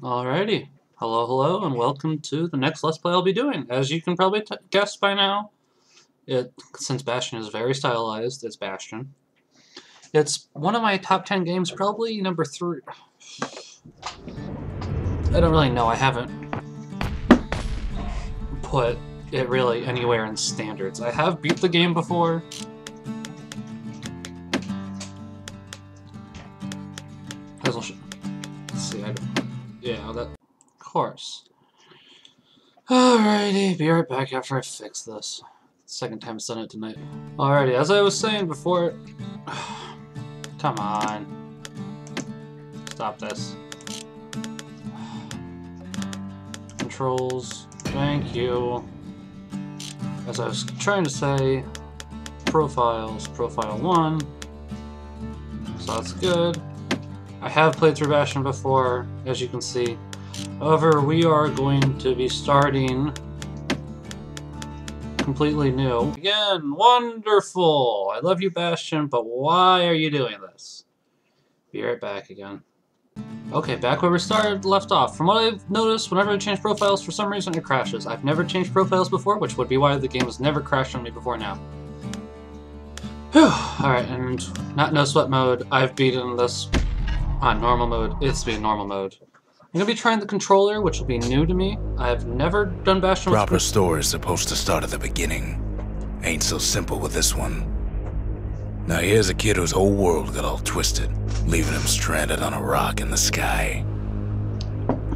Alrighty. Hello, and welcome to the next Let's Play I'll be doing. As you can probably guess by now, since Bastion is very stylized, it's Bastion. It's one of my top 10 games, probably number 3. I don't really know, I haven't put it really anywhere in standards. I have beat the game before. Let's see, yeah, that... Of course. Alrighty, be right back after I fix this. Second time I've done it tonight. Alrighty, as I was saying before... Come on. Stop this. Controls. Thank you. As I was trying to say, profiles. Profile 1. So that's good. I have played through Bastion before, as you can see. However, we are going to be starting completely new. Again, wonderful! I love you, Bastion, but why are you doing this? Be right back again. Okay, back where we left off. From what I've noticed, whenever I change profiles, for some reason it crashes. I've never changed profiles before, which would be why the game has never crashed on me before now. Whew. Alright, and not no sweat mode. I've beaten this on normal mode. It's been normal mode. I'm going to be trying the controller, which will be new to me. I've never done Bastion with... Proper story is supposed to start at the beginning. Ain't so simple with this one. Now here's a kid whose whole world got all twisted, leaving him stranded on a rock in the sky.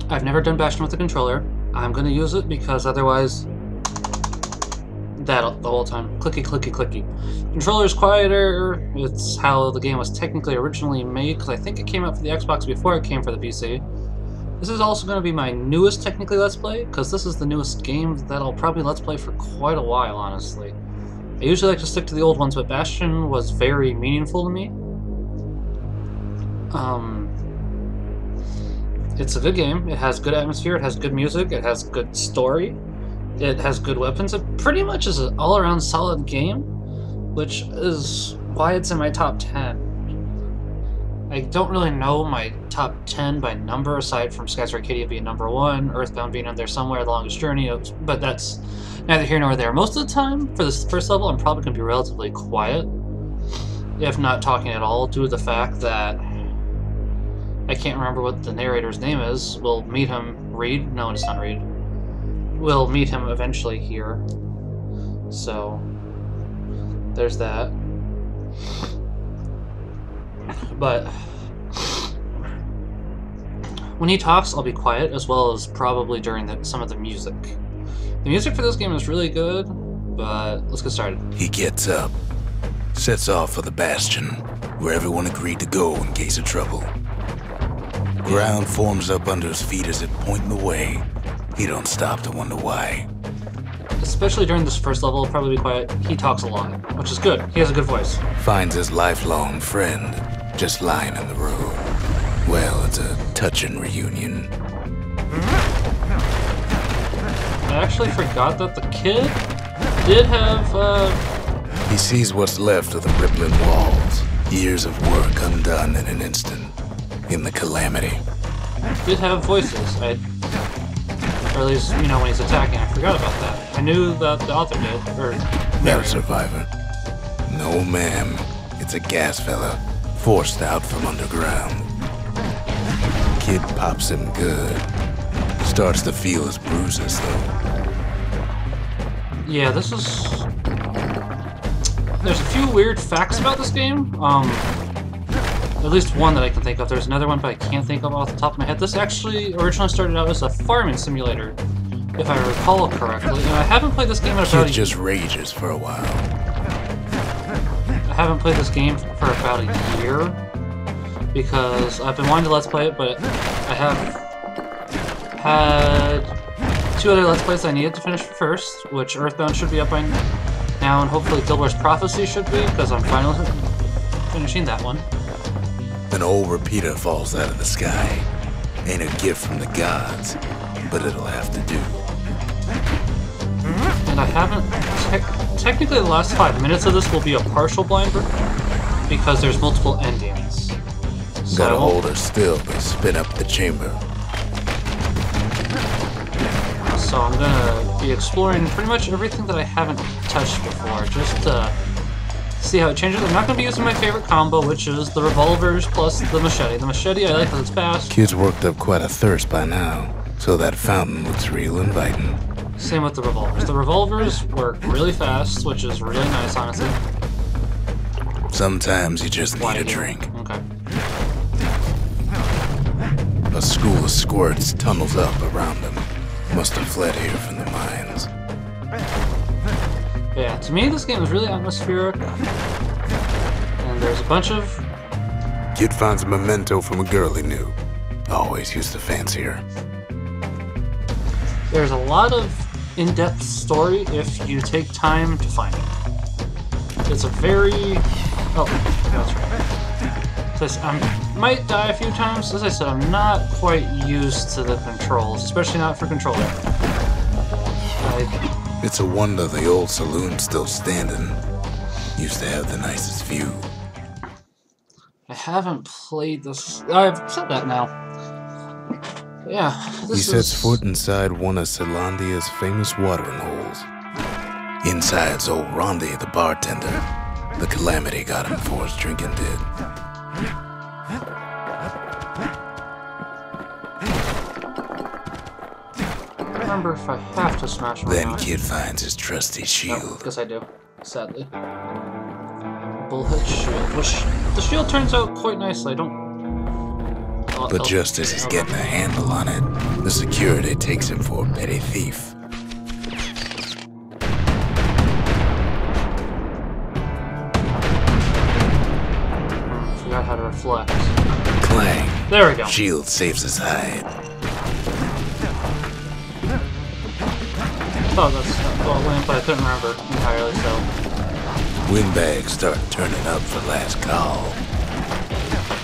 I've never done Bastion with the controller. I'm going to use it because otherwise... That the whole time. Clicky, clicky, clicky. Controller's quieter. It's how the game was technically originally made, because I think it came out for the Xbox before it came for the PC. This is also going to be my newest technically Let's Play, because this is the newest game that I'll probably Let's Play for quite a while, honestly. I usually like to stick to the old ones, but Bastion was very meaningful to me. It's a good game. It has good atmosphere, it has good music, it has good story, it has good weapons. It pretty much is an all-around solid game, which is why it's in my top 10. I don't really know my top 10 by number, aside from Skies Arcadia being number 1, Earthbound being in there somewhere, The Longest Journey, but that's neither here nor there. Most of the time, for this first level, I'm probably going to be relatively quiet, if not talking at all, due to the fact that I can't remember what the narrator's name is. We'll meet him, Reed? No, it's not Reed. We'll meet him eventually here. So, there's that. But when he talks, I'll be quiet, as well as probably during some of the music. The music for this game is really good, but let's get started. He gets up, sets off for the Bastion, where everyone agreed to go in case of trouble. Ground forms up under his feet as it pointing the way. He don't stop to wonder why. Especially during this first level, I'll probably be quiet. He talks a lot, which is good. He has a good voice. Finds his lifelong friend just lying in the road. Well, it's a touching reunion. I actually forgot that the kid did have, He sees what's left of the rippling walls. Years of work undone in an instant. In the Calamity. Did have voices. Or at least, you know, when he's attacking, I forgot about that. I knew that the author did, or... Not a survivor. No, ma'am. It's a gas fella, forced out from underground. Kid pops him good. Starts to feel his bruises, though. Yeah, this is... There's a few weird facts about this game. At least one that I can think of. There's another one, but I can't think of off the top of my head. This actually originally started out as a farming simulator, if I recall correctly. And I haven't played this game in about a year. Kid just rages for a while. I haven't played this game for about a year, because I've been wanting to Let's Play it, but I have had 2 other Let's Plays I needed to finish first, which Earthbound should be up by now, and hopefully Dilber's Prophecy should be, because I'm finally finishing that one. An old repeater falls out of the sky. Ain't a gift from the gods, but it'll have to do. And I haven't... Technically, the last 5 minutes of this will be a partial blind because there's multiple endings. Gotta hold her still to spin up the chamber. so I'm gonna be exploring pretty much everything that I haven't touched before, just to see how it changes. I'm not gonna be using my favorite combo, which is the revolvers plus the machete. The machete I like because it's fast. Kid's worked up quite a thirst by now, so that fountain looks real inviting. Same with the revolvers. The revolvers work really fast, which is really nice, honestly. Sometimes you just need a drink. Okay. A school of squirts tunnels up around him. Must have fled here from the mines. Yeah, to me this game is really atmospheric. And there's a bunch of... Kid finds a memento from a girl he knew. Always used to fancy her. There's a lot of in-depth story if you take time to find it. It's a very... Oh, that's right. So I might die a few times. As I said, I'm not quite used to the controls, especially not for controller. It's a wonder the old saloon's still standing. Used to have the nicest view. I haven't played this... I've said that now. Yeah, He sets foot inside one of Celandia's famous watering holes. Inside's old Rondi, the bartender. The Calamity got him before his drinking did. I remember if I have to smash one. Then Kid finds his trusty shield. Oh, guess I do, sadly. Bullhead shield, which the shield turns out quite nicely. I don't... But just as he's getting a handle on it, the security takes him for a petty thief. Forgot how to reflect. Clang. There we go. Shield saves his hide. Oh, that's well, but I couldn't remember entirely, so... Windbags start turning up for last call.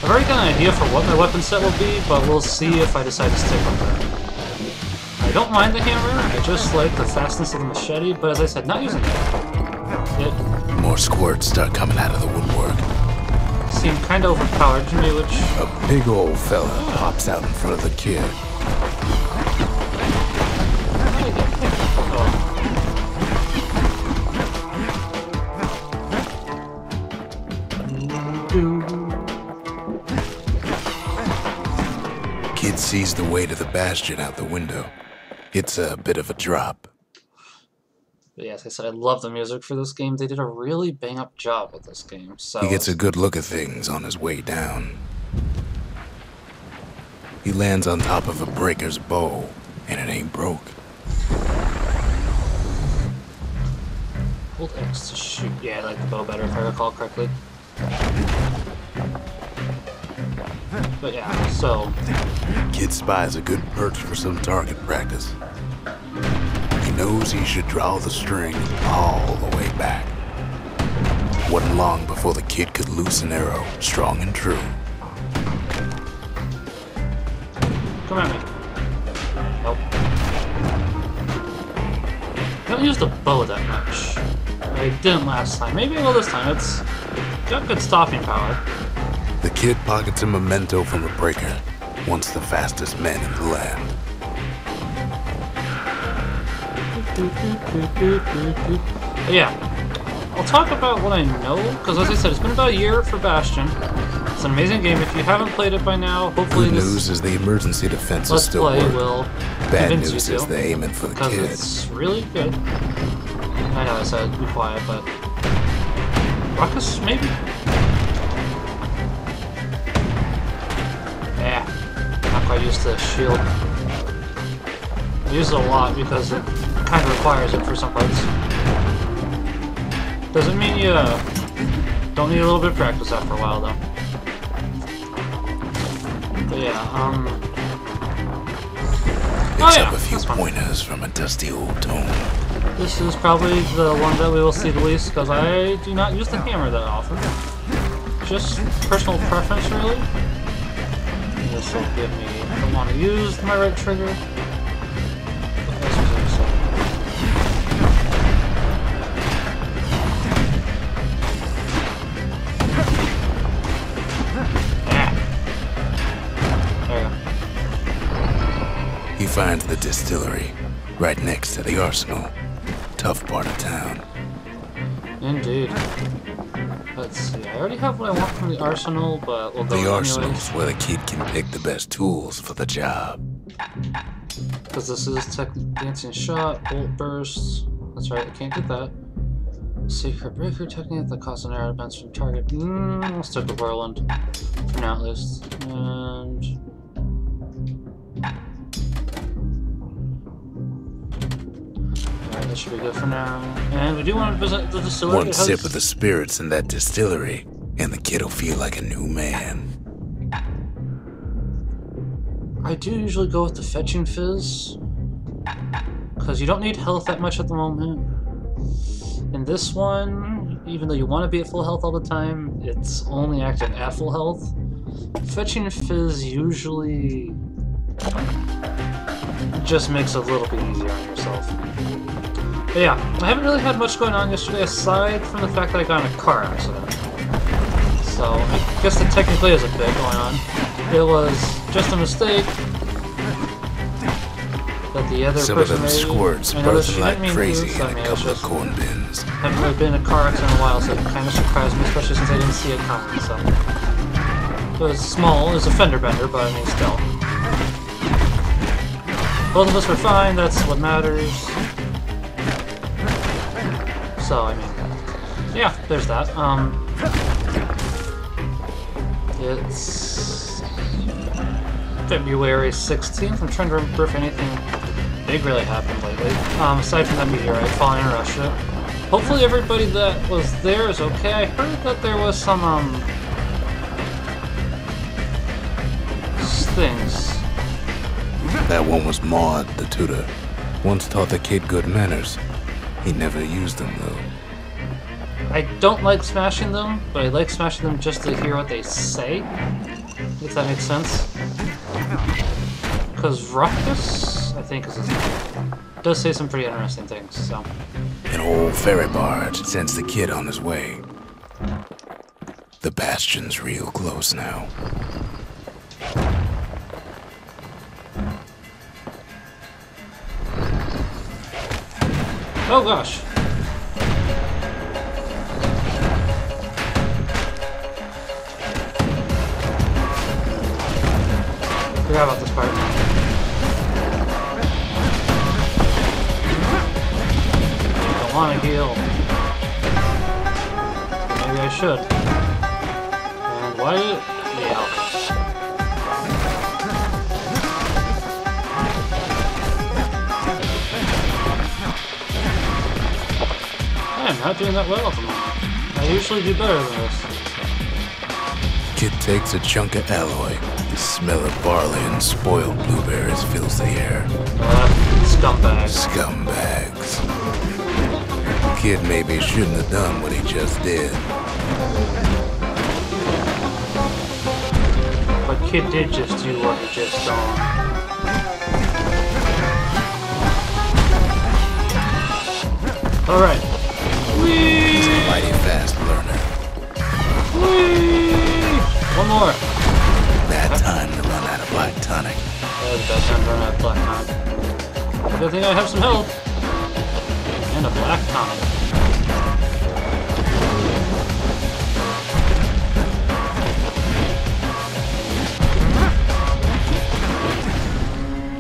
I've already got an idea for what my weapon set will be, but we'll see if I decide to stick with it. I don't mind the hammer, I just like the fastness of the machete, but as I said, not using it. More squirts start coming out of the woodwork. Seemed kind of overpowered to me, which... A big old fella pops out in front of the kid. Kid sees the way to the Bastion out the window. It's a bit of a drop. But yes, I said I love the music for this game. They did a really bang-up job with this game. So He gets a good look at things on his way down. He lands on top of a breaker's bow, and it ain't broke. Hold X to shoot. Yeah, I like the bow better if I recall correctly. But yeah, so... Kid spies a good perch for some target practice. He knows he should draw the string all the way back. Wasn't long before the kid could loose an arrow, strong and true. Come at me. Nope. I don't use the bow that much. I didn't last time. Maybe I will this time. It's got good stopping power. The kid pockets a memento from a breaker, once the fastest man in the land. Yeah, I'll talk about what I know, because as I said, it's been about a year for Bastion. It's an amazing game. If you haven't played it by now, hopefully Good this news is the emergency defense is Let's still Play working. will Bad convince news you is to, they're aiming for the because kid. it's really good. I know I said be quiet, but... Ruckus, maybe? Yeah, not quite used to the shield. I use it a lot because it kind of requires it for some parts. Doesn't mean you don't need a little bit of practice after a while, though. But yeah, Picks up a few pointers from a dusty old tome. This is probably the one that we will see the least, because I do not use the hammer that often. Just personal preference, really. This will give me... I don't want to use my right trigger. He finds the distillery. right next to the arsenal. Tough part of town. Indeed. Let's see. I already have what I want from the arsenal, but we'll go The anyways. arsenal's where the kid can pick the best tools for the job. Because this is dancing shot, bolt burst. That's right, I can't get that. Secret breaker technique that causes an arrow to bounce from target. Let's take the whirlwind. For now, at least. And alright, that should be good for now. And we do want to visit the distillery. One sip of the spirits in that distillery, and the kid'll feel like a new man. I do usually go with the fetching fizz, because you don't need health that much at the moment. In this one, even though you want to be at full health all the time, it's only active at full health. Fetching fizz usually just makes it a little bit easier on yourself. But yeah, I haven't really had much going on yesterday aside from the fact that I got in a car accident. So I guess there technically is a bit going on. It was just a mistake that the other Some of person them made. squirts I know that birthing she like didn't mean to, crazy so I in mean, a it's couple of just- corn bins. haven't really been in a car accident in a while, so it kind of surprised me, especially since I didn't see it coming. So it was small, it was a fender bender, but I mean, still. Both of us were fine. That's what matters. So I mean, yeah, there's that. It's February 16th. I'm trying to remember if anything big really happened lately. Aside from that meteorite falling in Russia. Hopefully everybody that was there is okay. I heard that there was some, things. That one was Maud, the tutor. Once taught the kid good manners. He never used them, though. I don't like smashing them, but I like smashing them just to hear what they say. If that makes sense. Because Ruckus, I think is his name, does say some pretty interesting things, so. An old ferry barge sends the kid on his way. The Bastion's real close now. Oh gosh. Forgot about this part. Don't want to heal. Maybe I should. And why? Yeah. I'm not doing that well at the moment. I usually do better than this. Kid takes a chunk of alloy. The smell of barley and spoiled blueberries fills the air. Scumbags. Scumbags. Kid maybe shouldn't have done what he just did. But Kid did just do what he just done. Alright. He's a mighty fast learner. Whee! One more. Bad time to run out of black tonic. That was the best time to run out of black tonic. Good thing I have some help. And a black tonic.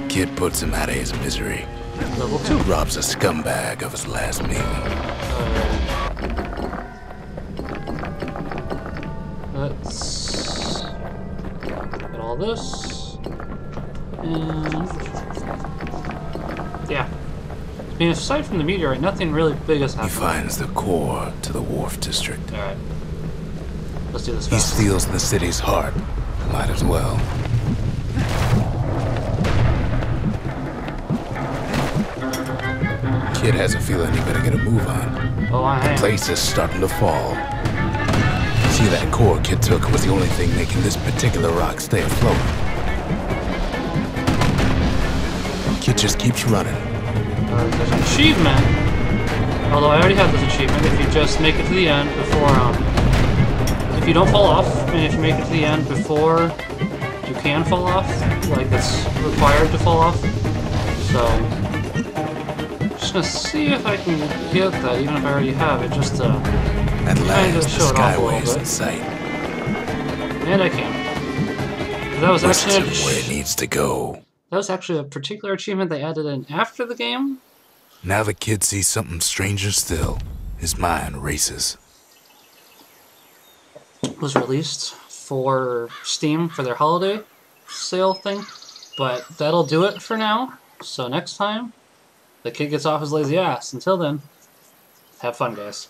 Kid puts him out of his misery. Level 2. Robs a scumbag of his last meal. Let's get all this. And yeah. I mean, aside from the meteorite, nothing really big has He happened. finds the core to the wharf district. Alright. Let's do this He fast. steals the city's heart. Might as well. Kid has a feeling he better get a move on. Oh, I am. Place is starting to fall. See, that core Kid took was the only thing making this particular rock stay afloat. Kid just keeps running. There's an achievement. Although I already have this achievement. If you just make it to the end before, if you don't fall off, and if you make it to the end before you can fall off, like it's required to fall off. So just gonna see if I can get that, even if I already have it, just to At kind of last, show the it off a skyway's little in bit. sight. And I can. That was Pushes actually him where it needs to go. that was actually a particular achievement they added in after the game. Now the kid sees something stranger still. His mind races. Was released for Steam for their holiday sale thing, but that'll do it for now. So next time, the kid gets off his lazy ass. Until then, have fun, guys.